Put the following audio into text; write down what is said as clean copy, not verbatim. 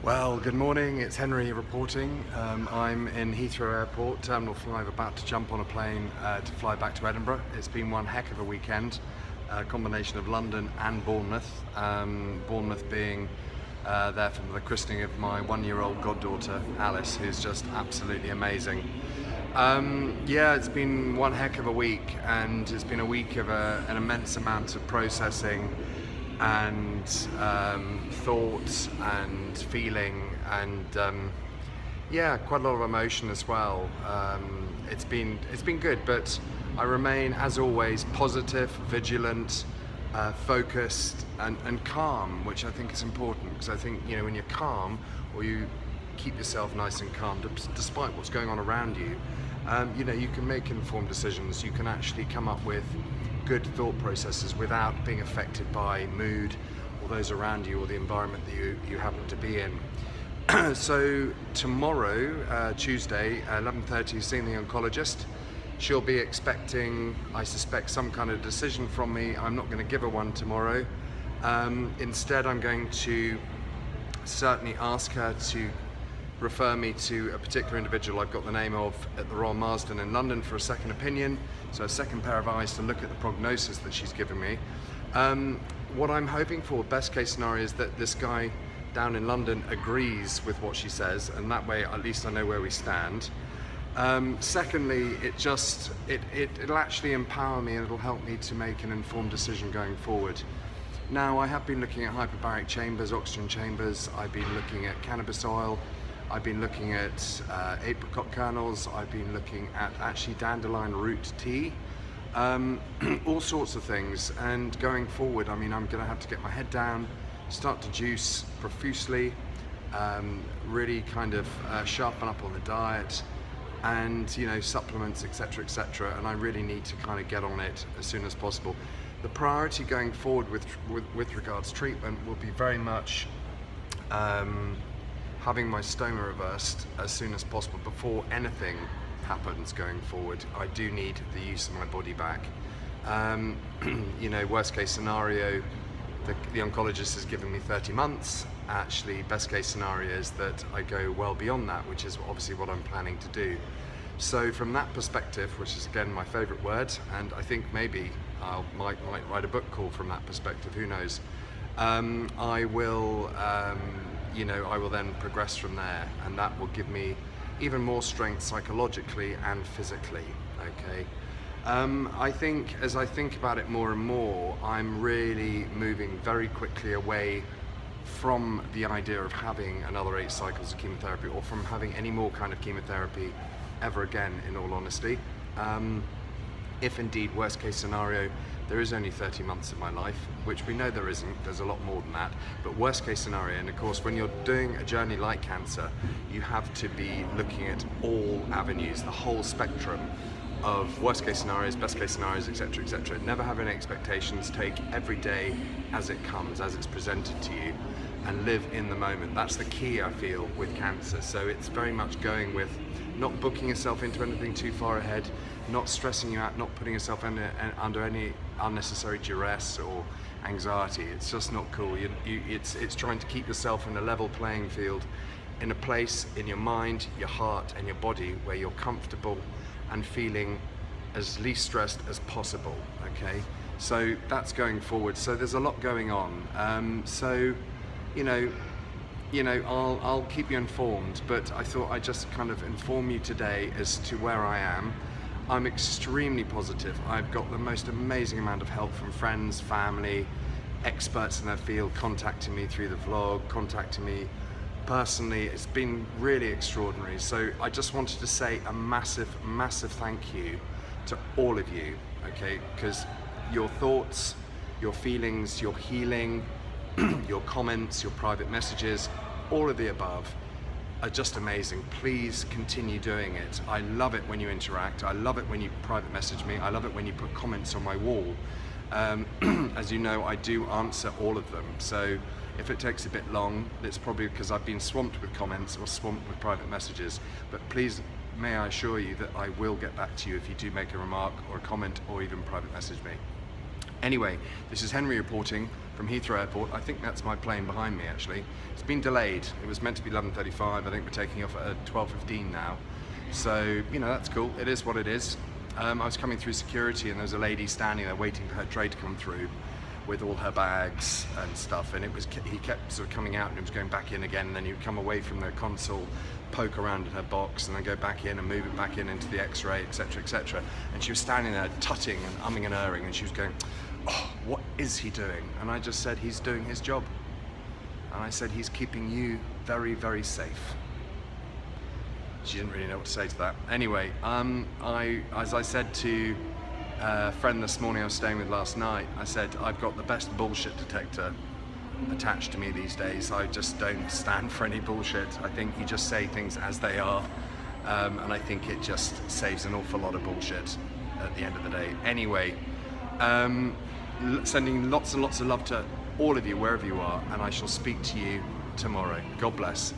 Well, good morning, it's Henry reporting. I'm in Heathrow Airport, Terminal 5, about to jump on a plane to fly back to Edinburgh. It's been one heck of a weekend, a combination of London and Bournemouth. Bournemouth being there for the christening of my 1-year-old goddaughter, Alice, who's just absolutely amazing. Yeah, it's been one heck of a week, and it's been a week of an immense amount of processing and thoughts and feeling and yeah, quite a lot of emotion as well. It's been good, but I remain, as always, positive, vigilant, focused and calm, which I think is important, because I think, you know, when you're calm, or you keep yourself nice and calm despite what's going on around you, you know, you can make informed decisions. You can actually come up with good thought processes without being affected by mood or those around you or the environment that you happen to be in. So tomorrow, Tuesday, 11:30, seeing the oncologist. She'll be expecting, I suspect, some kind of decision from me. I'm not going to give her one tomorrow. Instead, I'm going to certainly ask her to refer me to a particular individual I've got the name of at the Royal Marsden in London for a second opinion, so a second pair of eyes to look at the prognosis that she's given me. What I'm hoping for, best case scenario, is that this guy down in London agrees with what she says, and that way at least I know where we stand. Secondly, it'll actually empower me, and it'll help me to make an informed decision going forward. Now, I have been looking at hyperbaric chambers, oxygen chambers. I've been looking at cannabis oil. I've been looking at apricot kernels. I've been looking at actually dandelion root tea, all sorts of things. And going forward, I mean, I'm going to have to get my head down, start to juice profusely, really kind of sharpen up on the diet, and, you know, supplements, etc., etc. And I really need to kind of get on it as soon as possible. The priority going forward with regards to treatment will be very much having my stoma reversed as soon as possible before anything happens going forward. I do need the use of my body back. You know, worst case scenario, the oncologist has given me 30 months. Actually, best case scenario is that I go well beyond that, which is obviously what I'm planning to do. So from that perspective, which is again my favorite word, and I think maybe I might write a book called From That Perspective, who knows, I will you know, I will then progress from there, and that will give me even more strength psychologically and physically, okay? I think, as I think about it more and more, I'm really moving very quickly away from the idea of having another 8 cycles of chemotherapy, or from having any more kind of chemotherapy ever again, in all honesty. If indeed, worst case scenario, there is only 30 months of my life, which we know there isn't, there's a lot more than that, but worst case scenario, and of course when you're doing a journey like cancer, you have to be looking at all avenues, the whole spectrum of worst case scenarios, best case scenarios, etc., etc. Never have any expectations, take every day as it comes, as it's presented to you, and live in the moment. That's the key, I feel, with cancer. So it's very much going with not booking yourself into anything too far ahead, not stressing you out, not putting yourself under any unnecessary duress or anxiety. It's just not cool. It's trying to keep yourself in a level playing field, in a place in your mind, your heart and your body where you're comfortable and feeling as least stressed as possible, okay? So that's going forward. So there's a lot going on. So, you know, I'll keep you informed, but I thought I'd just kind of inform you today as to where I am. I'm extremely positive. I've got the most amazing amount of help from friends, family, experts in their field contacting me through the vlog, contacting me personally. It's been really extraordinary. So I just wanted to say a massive, massive thank you to all of you, okay? Because your thoughts, your feelings, your healing, your comments, your private messages, all of the above are just amazing. Please continue doing it. I love it when you interact. I love it when you private message me. I love it when you put comments on my wall. As you know, I do answer all of them. So if it takes a bit long, it's probably because I've been swamped with comments or swamped with private messages. But please, may I assure you that I will get back to you if you do make a remark or a comment or even private message me. Anyway, this is Henry reporting from Heathrow Airport. I think that's my plane behind me, actually. It's been delayed. It was meant to be 11:35. I think we're taking off at 12:15 now. So, you know, that's cool. It is what it is. I was coming through security and there was a lady standing there waiting for her tray to come through with all her bags and stuff, and he kept sort of coming out and he was going back in again, and then he would come away from the console, poke around in her box, and then go back in and move it back in into the x-ray, etc, etc. And she was standing there tutting and umming and erring, and she was going, oh, what is he doing? And I just said, he's doing his job. And I said, he's keeping you very, very safe. She didn't really know what to say to that. Anyway, as I said to a friend this morning I was staying with last night, I said, I've got the best bullshit detector attached to me these days. I just don't stand for any bullshit. I think you just say things as they are, and I think it just saves an awful lot of bullshit at the end of the day. Anyway, sending lots and lots of love to all of you wherever you are, and I shall speak to you tomorrow. God bless.